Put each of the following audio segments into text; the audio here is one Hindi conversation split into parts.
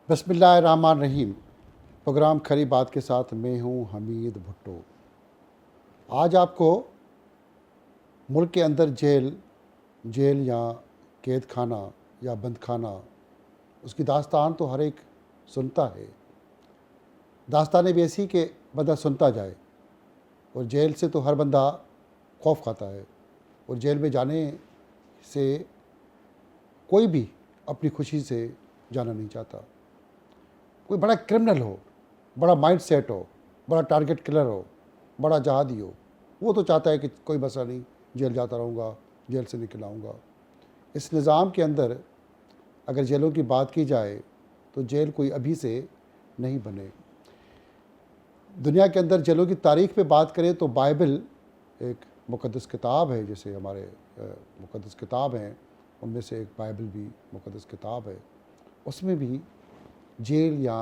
बिस्मिल्लाहिर्रहमानिर्रहीम। प्रोग्राम खरी बात के साथ मैं हूं हमीद भुट्टो। आज आपको मुल्क के अंदर जेल या कैद खाना या बंद खाना, उसकी दास्तान तो हर एक सुनता है। दास्तानें भी ऐसी कि बंदा सुनता जाए, और जेल से तो हर बंदा खौफ खाता है। और जेल में जाने से कोई भी अपनी खुशी से जाना नहीं चाहता। कोई बड़ा क्रिमिनल हो, बड़ा माइंड सेट हो, बड़ा टारगेट किलर हो, बड़ा जहादी हो, वो तो चाहता है कि कोई मसला नहीं, जेल जाता रहूँगा, जेल से निकल आऊँगा। इस निज़ाम के अंदर अगर जेलों की बात की जाए तो जेल कोई अभी से नहीं बने। दुनिया के अंदर जेलों की तारीख़ पे बात करें तो बाइबल एक मुक़द्दस किताब है, जैसे हमारे मुक़द्दस किताब हैं उनमें से एक बाइबल भी मुक़द्दस किताब है। उसमें भी जेल या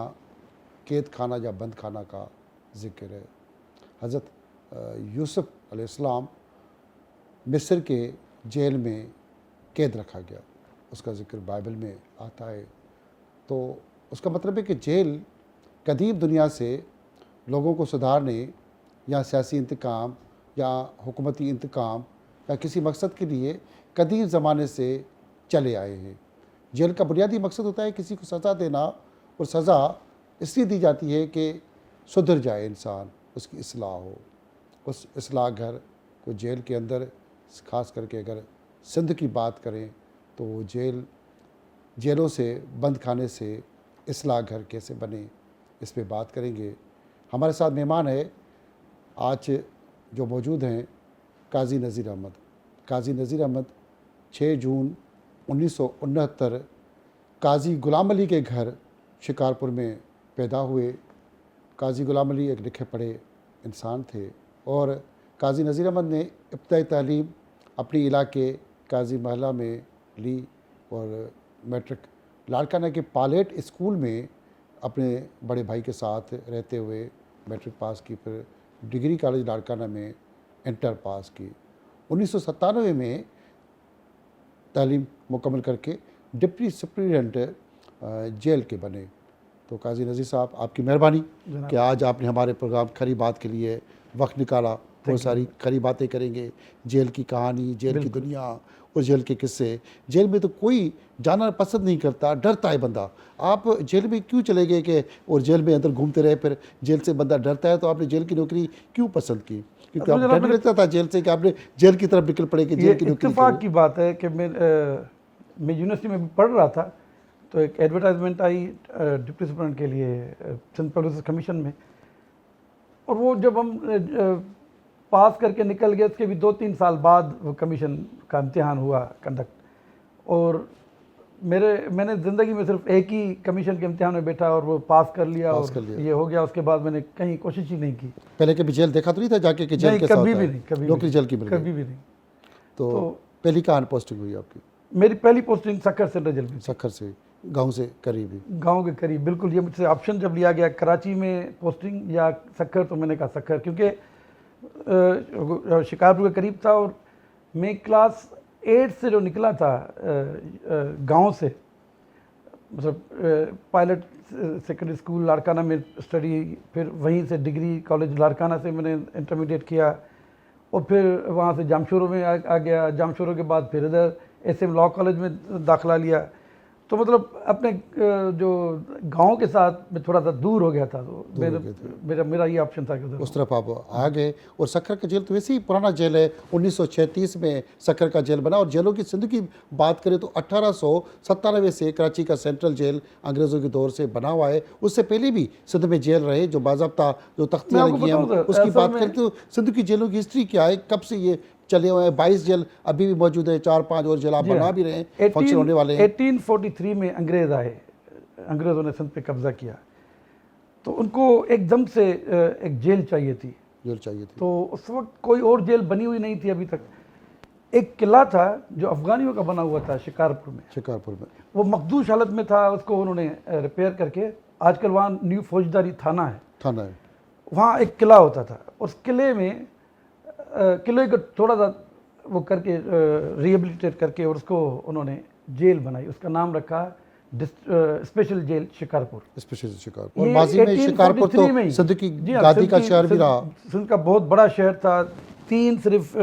कैद खाना या बंद खाना का ज़िक्र है। हज़रत यूसुफ़ अलैहिस्सलाम मिस्र के जेल में कैद रखा गया, उसका ज़िक्र बाइबल में आता है। तो उसका मतलब है कि जेल कदीम दुनिया से लोगों को सुधारने या सियासी इंतकाम या हुकूमती इंतकाम या किसी मकसद के लिए कदीम ज़माने से चले आए हैं। जेल का बुनियादी मकसद होता है किसी को सज़ा देना, और सज़ा इसलिए दी जाती है कि सुधर जाए इंसान, उसकी इस्लाह हो। उस इस्लाह घर को जेल के अंदर, ख़ास करके अगर सिंध की बात करें तो वो जेलों से, बंद खाने से इस्लाह घर कैसे बने, इस पे बात करेंगे। हमारे साथ मेहमान है आज जो मौजूद हैं, काजी नज़ीर अहमद। काजी नज़ीर अहमद 6 जून 1969 काजी गुलाम अली के घर शिकारपुर में पैदा हुए। काजी गुलाम अली एक लिखे पढ़े इंसान थे, और काजी नज़ीर अहमद ने इब्तदाई तालीम अपनी इलाके काजी महला में ली, और मैट्रिक लाड़काना के पायलट स्कूल में अपने बड़े भाई के साथ रहते हुए मैट्रिक पास की। फिर डिग्री कॉलेज लाड़काना में इंटर पास की। 1997 में तालीम मुकम्मल करके डिप्टी सुप्रिटेंडेंट जेल के बने। तो काजी नज़ीर साहब, आपकी मेहरबानी कि आज आपने हमारे प्रोग्राम खरी बात के लिए वक्त निकाला। बहुत सारी खरी बातें करेंगे, जेल की कहानी, जेल की दुनिया और जेल के किस्से। जेल में तो कोई जाना पसंद नहीं करता, डरता है बंदा। आप जेल में क्यों चले गए कि और जेल में अंदर घूमते रहे, फिर जेल से बंदा डरता है, तो आपने जेल की नौकरी क्यों पसंद की? क्योंकि आप डर रहता था जेल से कि आपने जेल की तरफ निकल पड़े कि जेल की नौकरी। इत्तेफाक की बात है कि मैं यूनिवर्सिटी में पढ़ रहा था, तो एक एडवर्टाइजमेंट आई डिप्टी सुपरिटेंडेंट के लिए सिंध पब्लिक कमीशन में, और वो जब हम पास करके निकल गए, उसके भी 2-3 साल बाद वो कमीशन का इम्तिहान हुआ कंडक्ट। और मैंने ज़िंदगी में सिर्फ एक ही कमीशन के इम्तिहान में बैठा और वो पास कर लिया, ये हो गया। उसके बाद मैंने कहीं कोशिश ही नहीं की। पहले कभी जेल देखा तो नहीं था जाके कि जेल कैसा कभी होता भी है? नहीं, कभी नौकरी जेल की मिल गई? कभी भी नहीं। तो पहली कहाँ पोस्टिंग हुई आपकी? मेरी पहली पोस्टिंग सक्खर सेंट्रल जेल में। सक्खर से, गांव से करीब ही? गांव के करीब, बिल्कुल। ये मुझसे ऑप्शन जब लिया गया कराची में पोस्टिंग या सक्खर, तो मैंने कहा सक्खर, क्योंकि शिकारपुर के करीब था। और मैं क्लास 8 से जो निकला था गांव से, मतलब पायलट सेकेंडरी स्कूल लाड़काना में स्टडी, फिर वहीं से डिग्री कॉलेज लाड़काना से मैंने इंटरमीडिएट किया, और फिर वहाँ से जामशोरों में आ गया। जामशोरों के बाद फिर इधर SM लॉ कॉलेज में दाखिला लिया। तो मतलब अपने जो गांव के साथ मैं थोड़ा सा दूर हो गया था, तो मेरा ये ऑप्शन था कि उस तरफ आप आ गए। और सक्खर का जेल तो वैसे ही पुराना जेल है, 1936 में सक्खर का जेल बना। और जेलों की सिंध की बात करें तो 1897 से कराची का सेंट्रल जेल अंग्रेज़ों के दौर से बना हुआ है। उससे पहले भी सिंध में जेल रहे, जो बाज़ाब्ता जो तख्तियाँ लगी हैं, उसकी बात करें तो सिंध की जेलों की हिस्ट्री क्या है, कब से ये चले हुए हैं? 22 जेल अभी भी मौजूद है, 4-5 और जेल आप बना भी रहे हैं, फंक्शन होने वाले हैं। 1843 में अंग्रेज़ आए, अंग्रेज़ों ने सिंध पे कब्जा किया, तो उनको एकदम से एक जेल चाहिए थी। तो उस वक्त कोई और जेल बनी हुई नहीं थी अभी तक। एक किला था जो अफ़गानियों का बना हुआ था शिकारपुर में। वो मखदूश हालत में था, उसको उन्होंने रिपेयर करके, आजकल वहाँ न्यू फौजदारी थाना है, वहाँ एक किला होता था। उस किले में किले को थोड़ा सा वो करके रिहेबिलिटेट करके, और उसको उन्होंने जेल बनाई। उसका नाम रखा special jail Shikarpur. Special Shikarpur. और ये माजी में शिकारपुर 1843 में तो ही- सिंध की जी हाँ, गादी सिंध का की- शहर भी सिंध- रहा। सिंध का बहुत बड़ा शहर था। 3 सिर्फ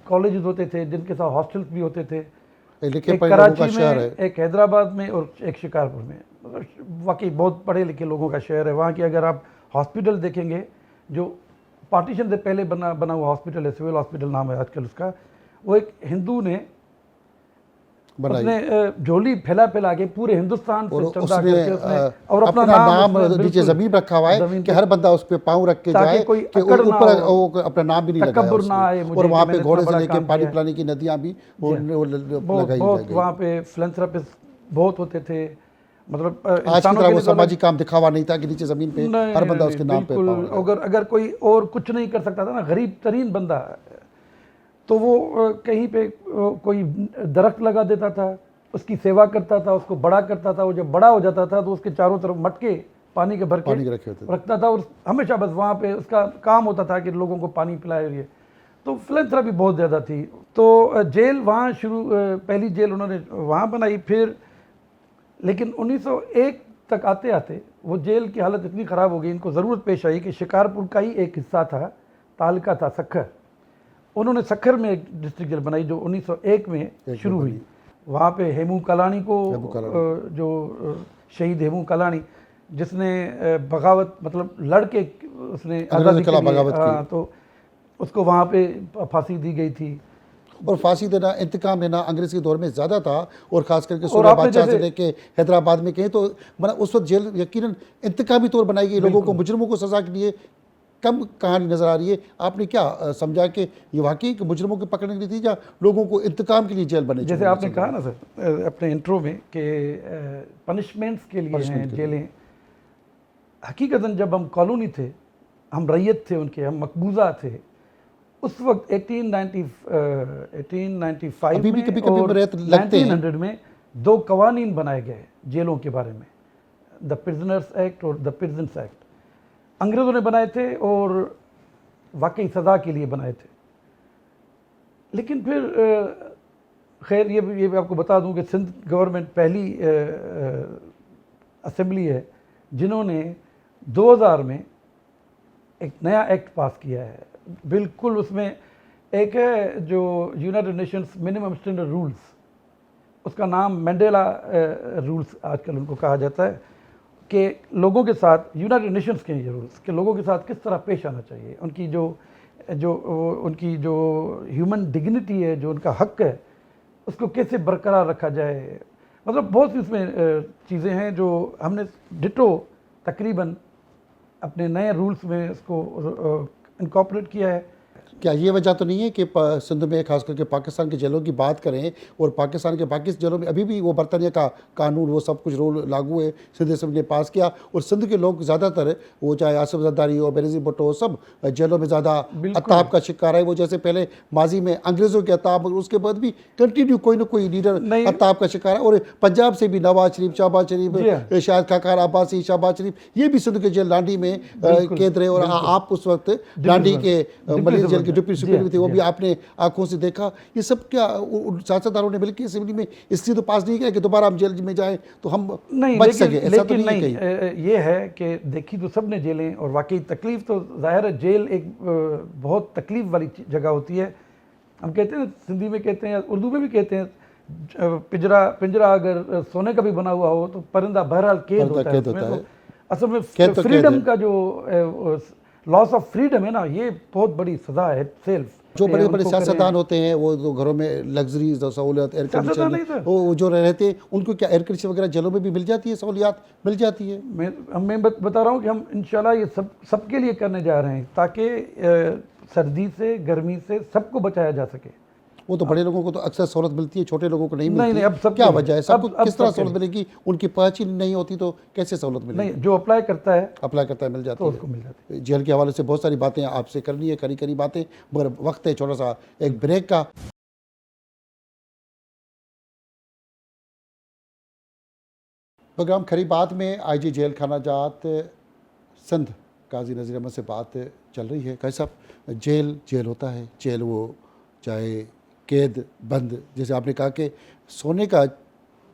कॉलेजेस होते थे जिनके साथ हॉस्टल्स भी होते थे। लिखे एक पढ़े लोगों का कराची शहर में, है। एक हैदराबाद में और एक शिकारपुर में। मतलब वाकई बहुत पढ़े लिखे लोगों का शहर है। वहाँ की अगर आप हॉस्पिटल देखेंगे, जो पार्टीशन से पहले बना हुआ हॉस्पिटल है, सिविल हॉस्पिटल नाम है आजकल उसका, वो एक हिंदू ने बनाई उसने झोली फैला फैला के पूरे हिंदुस्तान और से चंदा उसने करके उसने और अपना अपना नाम उसने नीचे बिल्कुल जमीन रखा हुआ है जमीन कि पे- हर बंदा उस पे पाँव रख के ताकि जाए कोई कि अकड़ ना ऊपर हो, वो अपना नाम भी नहीं लगाया तकब्बुर ना आए उसने। मुझे और कि वहाँ पे मैंने घोड़े इतना से बड़ा लेके काम पानी किया है। पिलाने की नदियाँ भी वो बहुत लगाई बहुत गई। वहाँ पे फिलैंथ्रोपिस्ट बहुत होते थे। मतलब आज की इंसानों तरह के वो लिए तो सामाजिक काम दिखावा नहीं था कि नीचे जमीन पे नहीं, हर बंदा नहीं, उसके नाम पे पाँव बिल्कुल। लगाए। अगर कोई और कुछ नहीं कर सकता था ना, गरीब तरीन बंदा, तो वो कहीं पे कोई दरख्त लगा देता था, उसकी सेवा करता था, उसको बड़ा करता था। वो जब बड़ा हो जाता था तो उसके चारों तरफ मटके पानी के भर पानी के के रखे होते थे। रखता था और हमेशा बस वहाँ पे उसका काम होता था कि लोगों को पानी पिलाए। और ये तो फिलैंथ्रोपी बहुत ज़्यादा थी। तो जेल वहाँ पहली जेल उन्होंने वहाँ बनाई। फिर लेकिन 1901 तक आते आते वो जेल की हालत इतनी ख़राब हो गई, इनको ज़रूरत पेश आई कि शिकारपुर का ही एक हिस्सा था, तालका था, सखर। उन्होंने सखर में एक डिस्ट्रिक्ट जेल बनाई जो 1901 में शुरू हुई। वहाँ पे हेमू कलानी को जो शहीद हेमू कलानी, जिसने बगावत मतलब लड़के उसने आज़ादी के लिए, तो उसको वहाँ पे फांसी दी गई थी। और फांसी देना, इंतकाम लेना अंग्रेज के दौर में ज़्यादा था। और खास करके सूबा बादशाह से लेके हैदराबाद में कहें तो मतलब उस वक्त जेल यकीनन इंतकामी तौर बनाई गई। लोगों को, मुजरमों को सज़ा के लिए कम कहानी नज़र आ रही है। आपने क्या समझा कि ये वाकई कि मुजरमों को पकड़ने के लिए थी या लोगों को इंतकाम के लिए जेल बने? जैसे आपने कहा ना सर अपने इंट्रो में कि पनिशमेंट्स के लिए हैं जेलें। हकीकतन जब हम कॉलोनी थे, हम रैयत थे उनके, हम मकबूजा थे, उस वक्त 1895 अभी भी में कभी कभी और लगते हैं 1900 में 2 कवानीन बनाए गए जेलों के बारे में, द प्रिजनर्स एक्ट और द प्रिजन्स एक्ट। अंग्रेज़ों ने बनाए थे और वाकई सज़ा के लिए बनाए थे। लेकिन फिर खैर ये भी आपको बता दूं कि सिंध गवर्नमेंट पहली असेंबली है जिन्होंने 2000 में एक नया एक्ट पास किया है। बिल्कुल उसमें एक है जो United Nations minimum standard rules, उसका नाम मैंडेला रूल्स आजकल उनको कहा जाता है, कि लोगों के साथ, यूनाइटेड नेशंस के ये रूल्स, कि लोगों के साथ किस तरह पेश आना चाहिए, उनकी उनकी जो ह्यूमन डिग्निटी है, जो उनका हक है, उसको कैसे बरकरार रखा जाए। मतलब बहुत सी इसमें चीज़ें हैं जो हमने डिटो तकरीबन अपने नए रूल्स में इसको इनकॉर्पोरेट किया है। क्या ये वजह तो नहीं है कि सिंध में खास करके पाकिस्तान के जेलों की बात करें और पाकिस्तान के बाकी जेलों में अभी भी वो बरतानिया का कानून, वो सब कुछ रूल लागू है, सिंध असेंबली ने पास किया और सिंध के लोग ज़्यादातर, वो चाहे आसिफ जरदारी हो, बेनज़ीर भुट्टो हो, सब जेलों में ज़्यादा अताब का शिकार है। वो जैसे पहले माजी में अंग्रेज़ों के अताब, उसके बाद भी कंटिन्यू कोई ना कोई लीडर अताब का शिकार है। और पंजाब से भी नवाज शरीफ, शहबाज शरीफ, शाहिद खाकार अब्बासी, शहबाज शरीफ, ये भी सिंध के जेल लांडी में कैद रहे। और आप उस वक्त लांडी के मलिक जेल डिप्टी सुप्रीम थे, वो भी आपने आंखों से देखा। ये सब क्या सियासतदानों ने मिलकर असेंबली में इसलिए तो पास नहीं किया कि दोबारा हम जेल में जाएं तो हम बच सके? ऐसा तो नहीं है। ये है कि देखी तो सब ने जेलें, और वाकई तकलीफ तो जाहिर है, जेल एक बहुत तकलीफ वाली जगह होती है। हम कहते हैं सिंधी में कहते हैं, उर्दू में भी कहते हैं, पिंजरा अगर सोने का भी बना हुआ हो तो परिंदा बहरहाल कैद होता है। तो असल में फ्रीडम का जो लॉस ऑफ फ्रीडम है ना, ये बहुत बड़ी सजा है सेल्फ। जो बड़े बड़े सियासतदान होते हैं वो तो घरों में लग्जरीज और सहूलियत, एयर कंडीशन वो जो रहते हैं, उनको क्या एयर कंडीशन वगैरह जेलों में भी मिल जाती है, सहूलियात मिल जाती है? मैं बता रहा हूँ कि हम इंशाल्लाह ये सबके लिए करने जा रहे हैं ताकि सर्दी से, गर्मी से सबको बचाया जा सके। वो तो बड़े लोगों को तो अक्सर सहूलत मिलती है, छोटे लोगों को नहीं मिलती। नहीं, अब सब क्या वजह है? सबको किस तरह सहूलत मिलेगी? उनकी पहुंच ही नहीं होती तो कैसे सहूलत मिलेगी? नहीं, जो अप्लाई करता है मिल जाती है, उसको मिल जाती है। जेल के हवाले से बहुत सारी बातें आपसे करनी है, करी बातें, मगर वक्त है छोटा सा एक ब्रेक का। प्रोग्राम खरी बात में IG जेल खाना जात सिंध काजी नज़ीर अहमद से बात चल रही है। कैसा जेल होता है, जेल वो चाहे कैद बंद, जैसे आपने कहा कि सोने का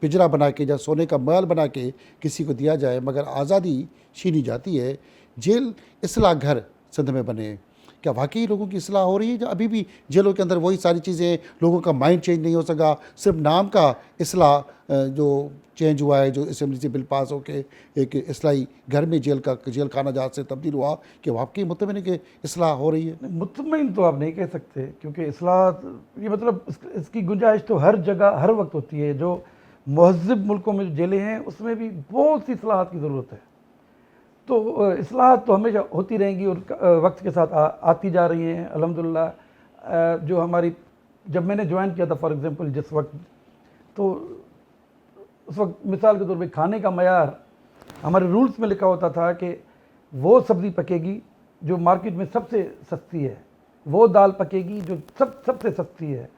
पिंजरा बना के या सोने का महल बना के किसी को दिया जाए, मगर आज़ादी छीनी जाती है। जेल इसलाह घर सिंध में बने, क्या वाकई लोगों की इसलाह हो रही है? जो अभी भी जेलों के अंदर वही सारी चीज़ें, लोगों का माइंड चेंज नहीं हो सका, सिर्फ नाम का इसलाह जो चेंज हुआ है, जो असेंबली से बिल पास होके एक इस्लाही घर में जेल खाना जहाँ से तब्दील हुआ, कि वाकई मुतमिन है कि इसलाह हो रही है? मुतमिन तो आप नहीं कह सकते, क्योंकि इस्लाह ये मतलब इसकी गुंजाइश तो हर जगह हर वक्त होती है। जो महज़ब मुल्कों में जो जेलें हैं उसमें भी बहुत सी इस्लाहात की ज़रूरत है। तो इस्लाहात तो हमेशा होती रहेंगी और वक्त के साथ आती जा रही हैं अल्हम्दुलिल्लाह। जो हमारी, जब मैंने ज्वाइन किया था फॉर एग्ज़ाम्पल जिस वक्त, तो उस वक्त मिसाल के तौर पे खाने का मयार हमारे रूल्स में लिखा होता था कि वो सब्ज़ी पकेगी जो मार्केट में सबसे सस्ती है, वो दाल पकेगी जो सबसे सस्ती है,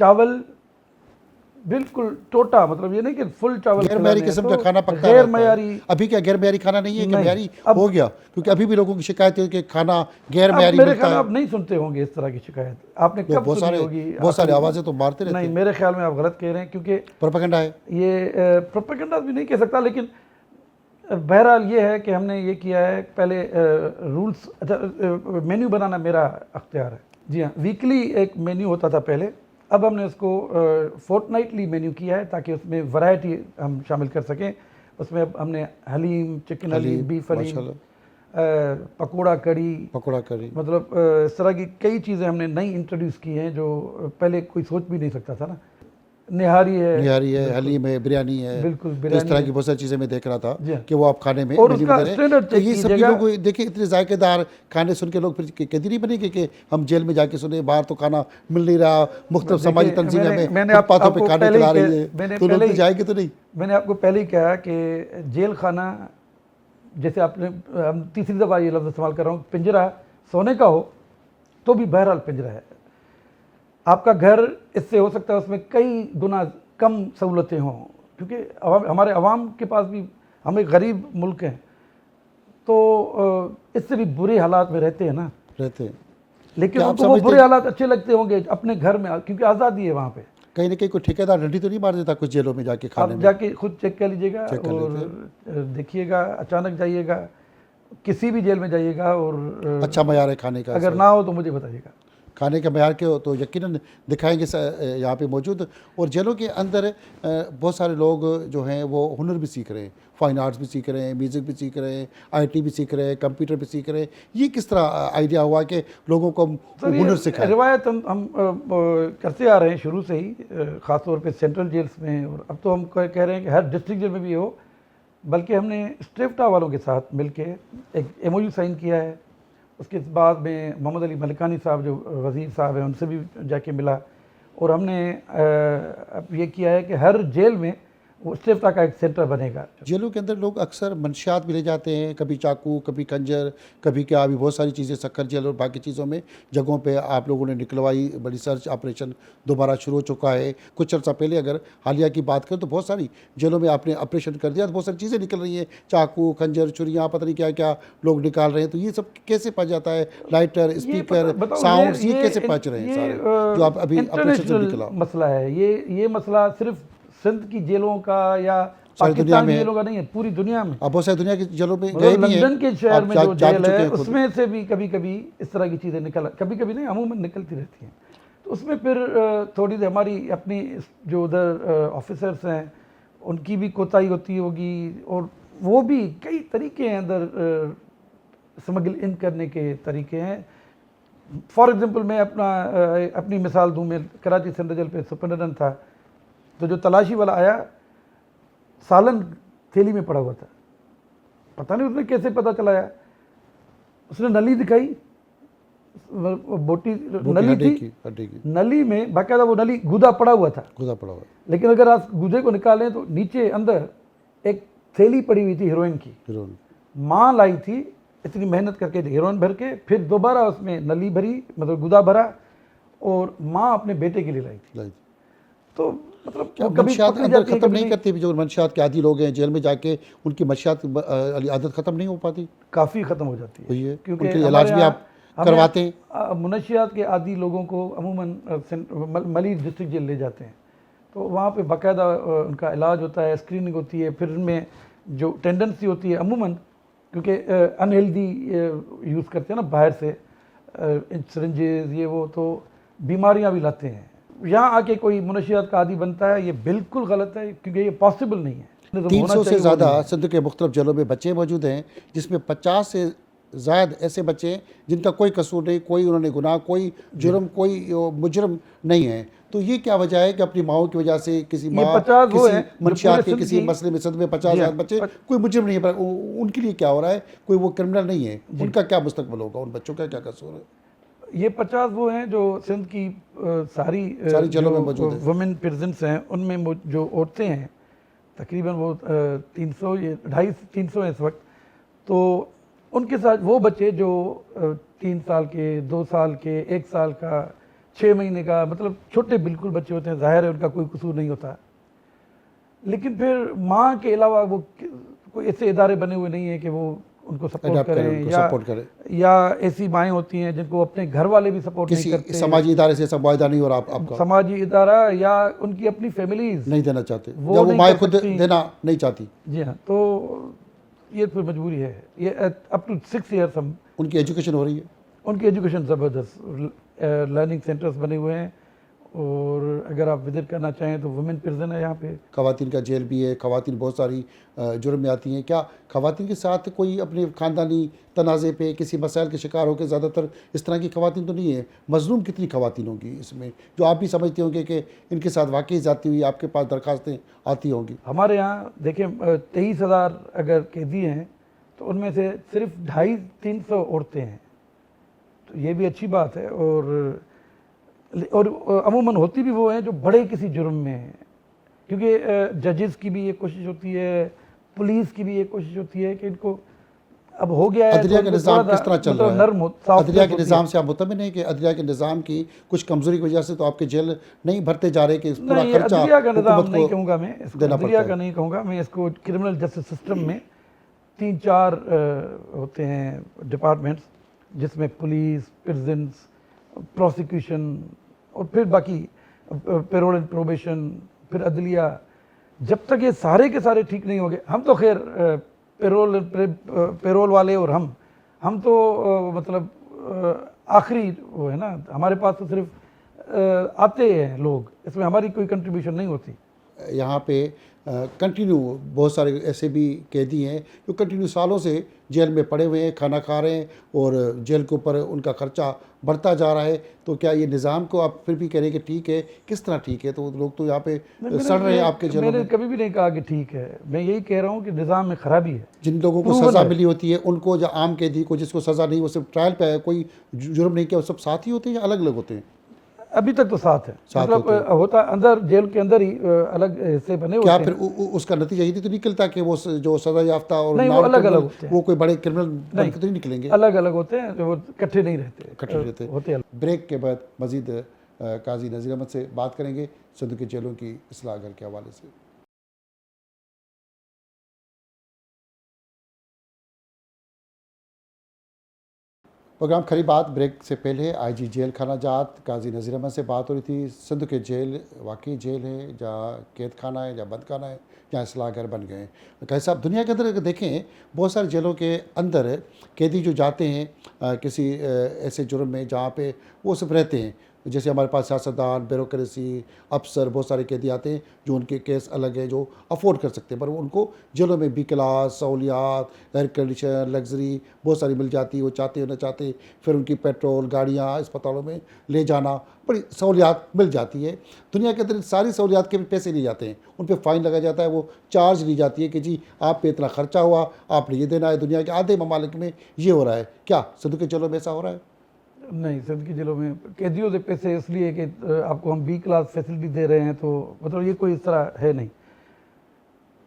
चावल बिल्कुल टोटा, मतलब ये नहीं कि फुल चावल गैर मयारी किस्म का खाना पकता गैर रहता है। मयारी। अभी क्या गैर मयारी खाना नहीं है कि नहीं, मयारी अब हो गया? क्योंकि अभी भी लोगों की शिकायत है कि खाना गैर अब मयारी मेरे मिलता ख्याल में है। आप नहीं सुनते होंगे इस तरह की शिकायत, आपने तो कब बहुत सुनी सारे होगी? बहुत सारे आवाज़ें तो मारते रहते नहीं, हैं। मेरे ख्याल में आप गलत कह रहे हैं, क्योंकि प्रोपेगेंडा है। ये प्रोपेगेंडा भी नहीं कह सकता, लेकिन बहरहाल ये है कि हमने ये किया है पहले रूल्स। अच्छा, मेन्यू बनाना मेरा अख्तियार है। जी हाँ, वीकली एक मेन्यू होता था पहले, अब हमने उसको फोर्टनाइटली मेन्यू किया है ताकि उसमें वैरायटी हम शामिल कर सकें। उसमें अब हमने हलीम, चिकन हलीम, बीफ हलीम, पकौड़ा कड़ी, मतलब इस तरह की कई चीज़ें हमने नई इंट्रोड्यूस की हैं जो पहले कोई सोच भी नहीं सकता था ना। निहारी है, हलीम है, बिरयानी है, बिल्कुल तो इस तरह की बहुत सारी चीज़ें मैं देख रहा था जी हाँ। कि वो आप खाने में और मेन्यू उसका में दे रहे हैं। स्टैंडर्ड तो चेक ये सभी कीजिएगा। लोग देखिए, इतने जायकेदार खाने सुन के लोग फिर कहती नहीं बनेंगे कि हम जेल में जाके सुने बाहर तो खाना मिल नहीं रहा, मुख्तलिफ समाजी तंजीमें हमें फुटपाथों पे खाने खिला रही है, तो लोग तो जाएंगे तो नहीं। मैंने आपको पहले ही कहा कि जेल खाना, जैसे आपने, हम तीसरी दफ़ा ये लफ्ज़ इस्तेमाल कर रहा हूँ, पिंजरा सोने का हो तो भी बहरहाल पिंजरा है। आपका घर इससे हो सकता है उसमें कई गुना कम सहूलतें हों, क्योंकि हमारे अवाम के पास भी, हम एक गरीब मुल्क हैं, तो इससे भी बुरे हालात में रहते हैं ना, लेकिन उनको वो बुरे हालात अच्छे लगते होंगे अपने घर में, क्योंकि आज़ादी है वहाँ पे। कहीं ना कहीं कोई ठेकेदार डंडी तो नहीं मार देता कुछ जेलों में जाके खाने आप में? जाके खुद चेक कर लीजिएगा और देखिएगा, अचानक जाइएगा किसी भी जेल में जाइएगा और अच्छा मयार है खाने का, अगर ना हो तो मुझे बताइएगा। खाने के मयार के हो तो यकीनन दिखाएंगे यहाँ पे मौजूद। और जेलों के अंदर बहुत सारे लोग जो हैं वो हुनर भी सीख रहे हैं, फाइन आर्ट्स भी सीख रहे हैं, म्यूज़िक भी सीख रहे हैं, IT भी सीख रहे हैं, कंप्यूटर भी सीख रहे हैं। ये किस तरह आइडिया हुआ कि लोगों को हुनर सिखाएं? रिवायत हम करते आ रहे हैं शुरू से ही, ख़ासतौर पे सेंट्रल जेल्स में, और अब तो हम कह रहे हैं कि हर डिस्ट्रिक्ट जेल में भी हो। बल्कि हमने स्ट्रेफ्टा वालों के साथ मिलके एक MOU साइन किया है। उसके बाद में मोहम्मद अली मलिकानी साहब जो वज़ीर साहब हैं, उनसे भी जाके मिला, और हमने अब ये किया है कि हर जेल में वो स्ट्रेफ्टा का एक सेंटर बनेगा। जेलों के अंदर लोग अक्सर मंशियात भी ले जाते हैं, कभी चाकू, कभी खंजर, कभी क्या, अभी बहुत सारी चीज़ें सक्कर जेल और बाकी चीज़ों में जगहों पे आप लोगों ने निकलवाई। बड़ी सर्च ऑपरेशन दोबारा शुरू हो चुका है। कुछ अर्सा पहले अगर हालिया की बात करें तो बहुत सारी जेलों में आपने ऑपरेशन कर दिया, तो बहुत सारी चीज़ें निकल रही हैं, चाकू, खंजर, छुरियाँ, पता नहीं क्या क्या लोग निकाल रहे हैं। तो ये सब कैसे पच जाता है? लाइटर, स्पीकर, साउंड, ये कैसे पच रहे हैं सारे जो आप अभी ऑपरेशन से निकला? मसला है ये मसला सिर्फ सिंध की जेलों का या पाकिस्तान की जेलों का नहीं है, पूरी दुनिया में। अब बहुत सारी दुनिया की जेलों में गए भी हैं, लंदन के शहर में जो जेल है उसमें से भी कभी कभी इस तरह की चीज़ें कभी कभी नहीं, अमूमन निकलती रहती हैं। तो उसमें फिर थोड़ी देर हमारी अपनी जो उधर ऑफिसर्स हैं उनकी भी कोताही होती होगी, और वो भी कई तरीके हैं अंदर स्मगल इन करने के तरीके हैं। फॉर एग्जांपल मैं अपनी मिसाल दूँ, मैं कराची सेंट्रल जेल पे सुपरिटेंडेंट था, तो जो तलाशी वाला आया सालन थैली में पड़ा हुआ था, पता नहीं उसने कैसे पता चलाया, उसने नली दिखाई, बोटी नली थी, नली में बाकायदा वो नली गुदा पड़ा हुआ था, लेकिन अगर आप गुदे को निकालें तो नीचे अंदर एक थैली पड़ी हुई थी हीरोइन की। माँ लाई थी इतनी मेहनत करके हीरोइन भर के, फिर दोबारा उसमें नली भरी, मतलब गुदा भरा, और माँ अपने बेटे के लिए लाई थी। तो मतलब कभी अंदर ख़त्म नहीं करती? जो मंशियात के आदी लोग हैं जेल में जाके उनकी मंशियात आदत ख़त्म नहीं हो पाती? काफ़ी ख़त्म हो जाती है, क्योंकि इलाज भी आप करवाते हैं। मुनशियात के आदी लोगों को अमूमन मली डिस्ट्रिक्ट जेल ले जाते हैं, तो वहाँ पे बाकायदा उनका इलाज होता है, स्क्रीनिंग होती है। फिर उनमें जो टेंडेंसी होती है अमूमन, क्योंकि अनहेल्दी यूज़ करते हैं ना बाहर से सिरिंजेस ये वो, तो बीमारियाँ भी लाते हैं। यहाँ आके कोई मुनशियात का आदी बनता है, ये बिल्कुल गलत है, क्योंकि ये पॉसिबल नहीं है। 300 से ज़्यादा सिंध के मुख्तलिफ जेलों में बच्चे मौजूद हैं, जिसमें 50 से ज़ायद ऐसे बच्चे हैं जिनका कोई कसूर नहीं, कोई उन्होंने गुनाह, कोई जुर्म, कोई मुजरम नहीं है। तो ये क्या वजह है कि अपनी माओ की वजह से किसी माँ किसी मंशियात के किसी मसले में सिंध में 50,000 बच्चे, कोई मुजरम नहीं है, पर उनके लिए क्या हो रहा है, कोई वो क्रिमिनल नहीं है, उनका क्या मुस्तकबिल होगा, उन बच्चों का क्या कसूर है? ये 50 वो हैं जो सिंध की सारी जेलों में मौजूद है। वुमेन प्रिजन्स हैं, उनमें जो औरतें हैं तकरीबन वो 300 ये 250-300 हैं इस वक्त। तो उनके साथ वो बच्चे जो 3 साल के, 2 साल के, 1 साल का, 6 महीने का, मतलब छोटे बिल्कुल बच्चे होते हैं, जाहिर है उनका कोई कसूर नहीं होता। लेकिन फिर माँ के अलावा वो कोई ऐसे इदारे बने हुए नहीं है कि वो उनको सपोर्ट करें, या ऐसी माएँ होती हैं जिनको अपने घर वाले भी सपोर्ट नहीं करते, समाजी इदारे से सब वायदा नहीं हो रहा आपका, समाजी इदारा या उनकी अपनी फैमिलीज नहीं देना चाहते, वो माएँ खुद देना नहीं चाहती। जी हाँ, तो ये फिर मजबूरी है। ये अप टू 6 ईयर्स हम उनकी एजुकेशन हो रही है, उनकी एजुकेशन ज़बरदस्त लर्निंग सेंटर्स बने हुए हैं। और अगर आप विजिट करना चाहें तो वुमेन प्रिजन है यहाँ पे, ख़वातीन का जेल भी है, ख़वातीन बहुत सारी जुर्म में आती हैं। क्या ख़वातीन के साथ कोई अपने ख़ानदानी तनाज़े पे किसी मसाइल के शिकार होकर, ज़्यादातर इस तरह की ख़वातीन तो नहीं है, मज़लूम कितनी ख़वातीन होंगी इसमें जो आप भी समझते होंगे कि इनके साथ वाकई जाती हुई आपके पास दरख्वास्तें आती होंगी? हमारे यहाँ देखें 23,000 अगर कैदी हैं तो उनमें से सिर्फ 250-300 औरतें हैं, तो ये भी अच्छी बात है। और अमूमन होती भी वो हैं जो बड़े किसी जुर्म में हैं, क्योंकि जजेस की भी ये कोशिश होती है, पुलिस की भी ये कोशिश होती है कि इनको अब हो गया है। अदलिया का निज़ाम किस तरह चल रहा है? अदलिया के निज़ाम से आप मुतमिन हैं कि अदलिया के निज़ाम की कुछ कमज़ोरी की वजह से तो आपके जेल नहीं भरते जा रहे कि पूरा खर्चा अदलिया का निज़ाम नहीं कहूँगा मैं, अदलिया का नहीं कहूँगा मैं, इसको क्रिमिनल जस्टिस सिस्टम में 3-4 होते हैं डिपार्टमेंट्स, जिसमें पुलिस, प्रिजन्स, प्रोसिक्यूशन और फिर बाकी पेरोल एंड प्रोबेशन, फिर अदलिया। जब तक ये सारे के सारे ठीक नहीं हो गए, हम तो खैर पेरोल वाले और हम तो मतलब आखिरी वो है ना, हमारे पास तो सिर्फ आते हैं लोग, इसमें हमारी कोई कंट्रीब्यूशन नहीं होती। यहाँ पे कंटिन्यू बहुत सारे ऐसे भी कैदी हैं जो कंटिन्यू सालों से जेल में पड़े हुए हैं, खाना खा रहे हैं और जेल के ऊपर उनका खर्चा बढ़ता जा रहा है। तो क्या ये निज़ाम को आप फिर भी कह रहे हैं कि ठीक है? किस तरह ठीक है? तो लोग तो यहाँ पे सड़ रहे हैं आपके जेलों में। मैंने कभी भी नहीं कहा कि ठीक है, मैं यही कह रहा हूँ कि निज़ाम में ख़राबी है। जिन लोगों को सज़ा मिली होती है उनको, या आम कैदी को जिसको सज़ा नहीं, वो सिर्फ ट्रायल पे है, कोई जुर्म नहीं किया, वो सब साथ ही होते हैं या अलग अलग होते हैं? अभी तक तो साथ है, मतलब होता अंदर जेल के अंदर ही अलग हिस्से बने होते हैं। क्या फिर उसका नतीजा ये तो निकलता कि वो जो सज़ा याफ्ता और नहीं, वो अलग अलग होते हैं, वो कोई बड़े क्रिमिनल बन के तो नहीं निकलेंगे? अलग अलग होते हैं, वो इकट्ठे नहीं रहते, होते हैं। ब्रेक के बाद मजीद काजी नज़ीर अहमद से बात करेंगे सिंध के जेलों की इस्लाह घर के हवाले से। प्रोग्राम खरी बात ब्रेक से पहले आईजी जेल खाना जात काजी नज़ीर अहमद से बात हो रही थी। सिंध के जेल वाकई जेल है जहाँ कैद खाना है, जहाँ बंद खाना है, जहाँ इस्लाह घर बन गए हैं। कैसे आप दुनिया के अंदर अगर देखें, बहुत सारे जेलों के अंदर कैदी जो जाते हैं किसी ऐसे जुर्म में जहाँ पे वो सब रहते हैं, जैसे हमारे पास सियासतदान, ब्यूरोक्रेसी, अफसर, बहुत सारे कैदी आते हैं जो उनके केस अलग है, जो अफोर्ड कर सकते हैं, पर उनको जेलों में बी क्लास सहूलियात, एयर कंडीशन, लग्जरी बहुत सारी मिल जाती है। वो चाहते हो ना चाहते फिर उनकी पेट्रोल गाड़ियाँ अस्पतालों में ले जाना, बड़ी सहूलियात मिल जाती है। दुनिया के अंदर सारी सहूलियात के भी पैसे लिए जाते हैं, उन पर फ़ाइन लगा जाता है, वो चार्ज ली जाती है कि जी आप पे इतना खर्चा हुआ, आपने ये देना है। दुनिया के आधे ममालिक में ये हो रहा है। क्या सिंध के जेलों में ऐसा हो रहा है? नहीं, सिंध की जेलों में कैदियों से पैसे इसलिए कि आपको हम बी क्लास फैसिलिटी दे रहे हैं, तो मतलब ये कोई इस तरह है नहीं।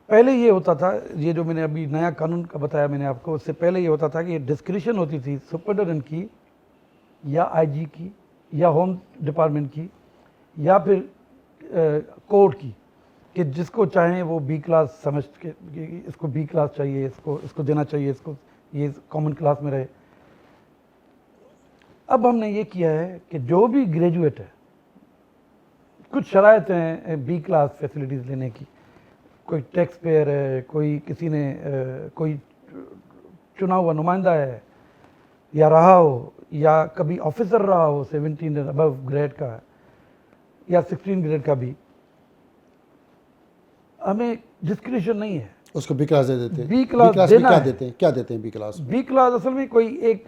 पहले ये होता था, ये जो मैंने अभी नया कानून का बताया मैंने आपको, उससे पहले ये होता था कि डिस्क्रिशन होती थी सुपरिटेंडेंट की या आईजी की या होम डिपार्टमेंट की या फिर कोर्ट की, कि जिसको चाहें वो बी क्लास समझ के इसको बी क्लास चाहिए, इसको देना चाहिए, इसको ये कॉमन क्लास में रहे। अब हमने ये किया है कि जो भी ग्रेजुएट है, कुछ शराइत हैं बी क्लास फैसिलिटीज़ लेने की। कोई टैक्स पेयर है, कोई किसी ने कोई चुना हुआ नुमाइंदा है या रहा हो, या कभी ऑफिसर रहा हो 17 एंड अबव ग्रेड का या 16 ग्रेड का भी, हमें डिस्क्रिप्शन नहीं है। उसको बी क्लास दे देते हैं। बी क्लास में देना क्या है। देते हैं, क्या देते हैं बी क्लास में? बी क्लास असल में कोई एक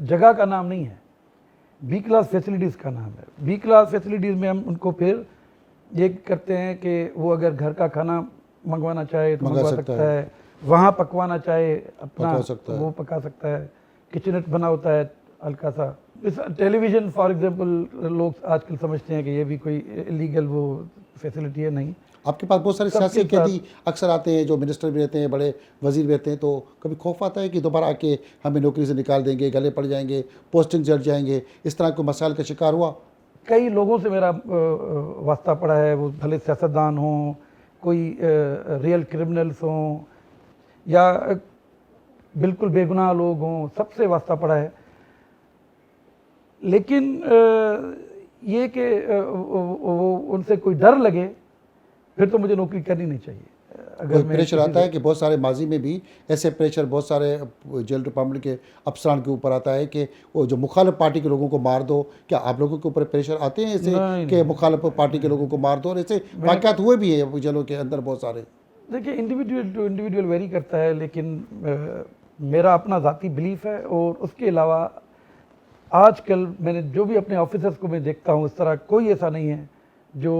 जगह का नाम नहीं है, बी क्लास फैसिलिटीज़ का नाम है। बी क्लास फैसिलिटीज़ में हम उनको फिर ये करते हैं कि वो अगर घर का खाना मंगवाना चाहे तो मंगवा सकता है, वहाँ पकवाना चाहे अपना वो पका सकता है, किचनेट बना होता है हल्का सा। इस टेलीविज़न फॉर एग्जांपल लोग आजकल समझते हैं कि ये भी कोई इलीगल वो फैसिलिटी है, नहीं। आपके पास बहुत सारे सियासी कैदी अक्सर आते हैं, जो मिनिस्टर भी रहते हैं, बड़े वजीर भी रहते हैं, तो कभी खौफ आता है कि दोबारा आके हमें नौकरी से निकाल देंगे, गले पड़ जाएंगे, पोस्टिंग जट जाएंगे, इस तरह को मसाइल का शिकार हुआ? कई लोगों से मेरा वास्ता पड़ा है, वो भले सियासतदान हों, कोई रियल क्रिमिनल्स हों या बिल्कुल बेगुनाह लोग हों, सबसे वास्ता पड़ा है। लेकिन ये कि वो उनसे कोई डर लगे फिर तो मुझे नौकरी करनी नहीं चाहिए। अगर प्रेशर आता है कि बहुत सारे माजी में भी ऐसे प्रेशर बहुत सारे जेल डिपार्टमेंट के अफसरान के ऊपर आता है कि वो जो मुखालिफ पार्टी के लोगों को मार दो, क्या आप लोगों के ऊपर प्रेशर आते हैं ऐसे कि मुखालिफ पार्टी के लोगों को मार दो? और ऐसे वाक़यात हुए भी हैं जेलों के अंदर बहुत सारे। देखिए, इंडिविजुअल टू इंडिविजुअल वेरी करता है, लेकिन मेरा अपना ज़ाती बिलीफ है। और उसके अलावा आजकल मैंने जो भी अपने ऑफिसर्स को मैं देखता हूँ, इस तरह कोई ऐसा नहीं है जो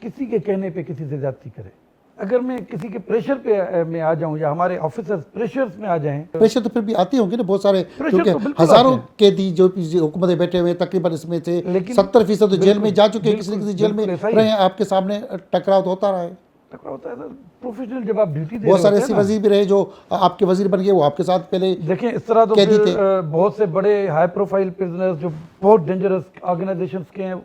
किसी के कहने पे किसी से ज्यादती करे। अगर मैं किसी के प्रेशर पे में आ जाऊं या हमारे ऑफिसर्स प्रेशर्स में आ जाएं, प्रेशर तो फिर भी आते होंगे ना बहुत सारे, क्योंकि हजारों कैदी जो हुकूमत में बैठे हुए, तकरीबन इसमें से 70% तो जेल में जा चुके हैं, किसी न किसी जेल में रहे हैं। आपके सामने टकराव तो होता रहा है। टकराव होता है सर, प्रोफेशनल जब आप ड्यूटी दे। बहुत सारे ऐसे वजीर भी रहे जो आपके वजीर बन गए, वो आपके साथ पहले देखें इस तरह तो कैदी थे। बहुत से बड़े हाई प्रोफाइल प्रिजनर्स जो बहुत डेंजरस ऑर्गेनाइजेशंस के हैं,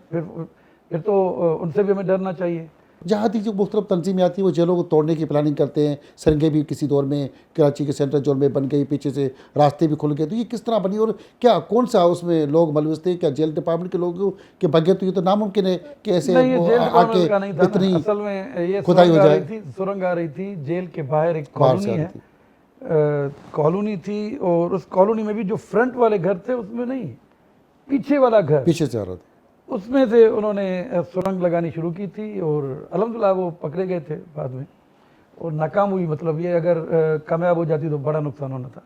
फिर तो उनसे भी हमें डरना चाहिए। जहादी जो मुख्तलिफ तंजीमें आती हैं वो जेलों को तोड़ने की प्लानिंग करते हैं। सरंगे भी किसी दौर में कराची के सेंट्रल जेल में बन गई, पीछे से रास्ते भी खुल गए, तो ये किस तरह बनी और क्या कौन सा उसमें लोग मलविस थे? क्या जेल डिपार्टमेंट के लोगों के बगैर तो ये तो नामुमकिन है कि ऐसे आके इतनी खुदाई हो जाए। सुरंग आ रही थी जेल के बाहर, एक कॉलोनी है, कॉलोनी थी, और उस कॉलोनी में भी जो फ्रंट वाले घर थे उसमें नहीं, पीछे वाला घर पीछे से आ रहा था, उसमें से उन्होंने सुरंग लगानी शुरू की थी। और अल्हम्दुलिल्लाह वो पकड़े गए थे बाद में, और नाकाम हुई। मतलब ये अगर कामयाब हो जाती तो बड़ा नुकसान होना था।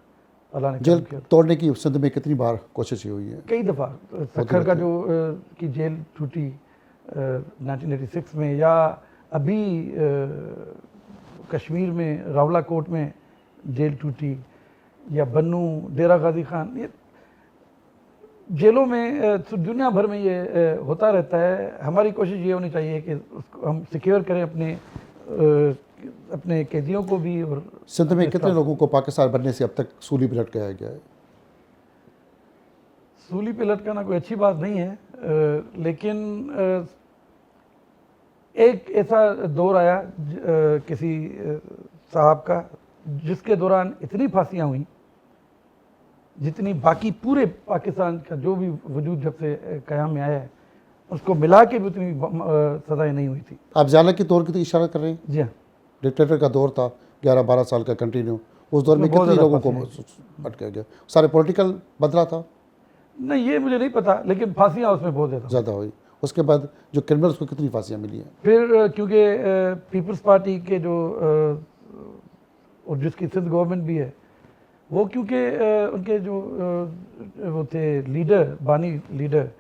अल्लाह ने जेल तोड़ने की सिंध में कितनी बार कोशिश हुई है? कई दफ़ा। सखर का जो की जेल टूटी 1986 में, या अभी कश्मीर में रावला कोट में जेल टूटी, या बन्नू, डेरा गाजी खान, ये जेलों में दुनिया भर में ये होता रहता है। हमारी कोशिश ये होनी चाहिए कि उसको हम सिक्योर करें अपने कैदियों को भी। और सिंध में कितने लोगों को पाकिस्तान बनने से अब तक सूली पे लटकाया गया है? सूली पे लटकाना कोई अच्छी बात नहीं है, लेकिन एक ऐसा दौर आया किसी साहब का जिसके दौरान इतनी फांसियाँ हुई जितनी बाकी पूरे पाकिस्तान का जो भी वजूद जब से क़याम में आया है उसको मिला के भी उतनी सज़ाएँ नहीं हुई थी। आप ज़ालक के दौर की तो इशारा कर रहे हैं? जी हाँ। डिक्टेटर का दौर था 11-12 साल का कंटिन्यू, उस दौर में कितने लोगों को अटकाया गया? सारे पॉलिटिकल बदला था? नहीं, ये मुझे नहीं पता, लेकिन फांसियाँ उसमें बहुत ज़्यादा हुई। उसके बाद जो क्रिमिनल्स को कितनी फांसियाँ मिली हैं? फिर क्योंकि पीपल्स पार्टी के जो और जिसकी सिंध गवर्नमेंट भी है, वो क्योंकि उनके जो वो थे लीडर, बानी लीडर,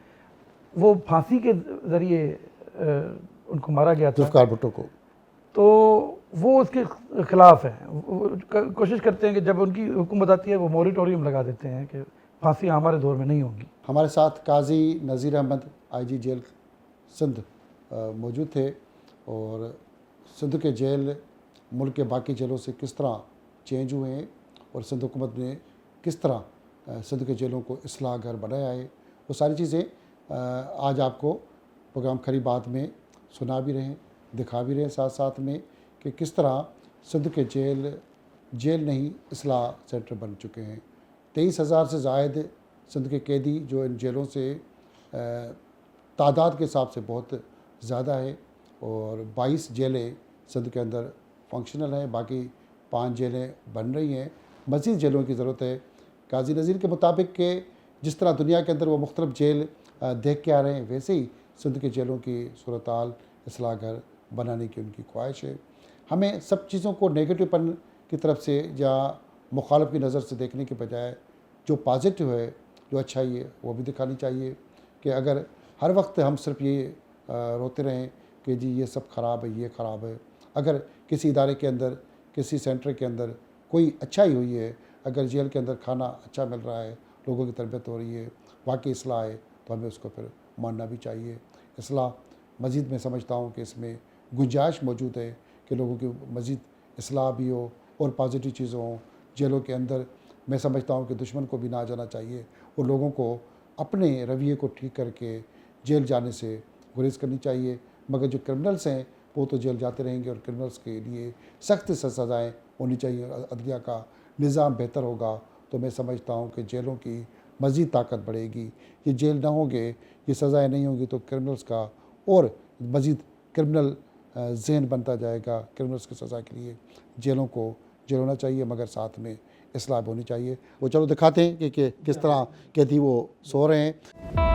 वो फांसी के ज़रिए उनको मारा गया था, जुल्फ़िकार भुट्टो को, तो वो उसके ख़िलाफ़ हैं। कोशिश करते हैं कि जब उनकी हुकूमत आती है वो मॉरिटोरियम लगा देते हैं कि फांसियाँ हमारे दौर में नहीं होंगी। हमारे साथ काजी नज़ीर अहमद IG जेल सिंध मौजूद थे, और सिंध के जेल मुल्क के बाकी जेलों से किस तरह चेंज हुए हैं और सिंध हुकूमत ने किस तरह सिंध के जेलों को इस्लाह घर बनाया है, वो सारी चीज़ें आज आपको प्रोग्राम खरी बात में सुना भी रहे हैं, दिखा भी रहे हैं, साथ साथ में कि किस तरह सिंध के जेल नहीं इस्लाह सेंटर बन चुके हैं। 23,000 से ज़ायद सिंध के कैदी जो इन जेलों से तादाद के हिसाब से बहुत ज़्यादा है, और 22 जेलें सिंध के अंदर फंक्शनल हैं, बाकी 5 जेलें बन रही हैं। मज़ीद जेलों की ज़रूरत है। काजी नज़ीर के मुताबिक कि जिस तरह दुनिया के अंदर वो मुख्तलिफ जेल देख के आ रहे हैं, वैसे ही सिंध के जेलों की सूरत हाल इसलाह घर बनाने की उनकी ख्वाहिश है। हमें सब चीज़ों को नेगेटिवपन की तरफ से या मुखालफ की नज़र से देखने के बजाय जो पॉजिटिव है, जो अच्छाई है, वो भी दिखानी चाहिए। कि अगर हर वक्त हम सिर्फ ये रोते रहें कि जी ये सब ख़राब है, ये ख़राब है, अगर किसी इदारे के अंदर, किसी सेंटर के अंदर कोई अच्छाई हुई है, अगर जेल के अंदर खाना अच्छा मिल रहा है, लोगों की तरबियत हो रही है, वाकई इसलाह है, तो हमें उसको फिर मानना भी चाहिए। इसलाह मज़ीद मैं समझता हूँ कि इसमें गुंजाइश मौजूद है कि लोगों की मज़ीद इसलाह भी हो और पॉजिटिव चीज़ें हों। जेलों के अंदर मैं समझता हूँ कि दुश्मन को भी ना जाना चाहिए और लोगों को अपने रवैये को ठीक करके जेल जाने से गुरेज करनी चाहिए। मगर जो क्रिमिनल्स हैं वो तो जेल जाते रहेंगे और क्रिमिनल्स के लिए सख्त से सज़ाएँ होनी चाहिए और अदलिया का निज़ाम बेहतर होगा तो मैं समझता हूँ कि जेलों की मज़ीद ताकत बढ़ेगी। ये जेल ना होंगे, ये सज़ाएँ नहीं होंगी तो क्रिमिनल्स का और मज़ीद क्रिमिनल ज़हन बनता जाएगा। क्रिमिनल्स की सज़ा के लिए जेलों को जेल होना चाहिए, मगर साथ में इसलाह होनी चाहिए। वो चलो दिखाते हैं कि किस तरह कैदी वो सो रहे हैं।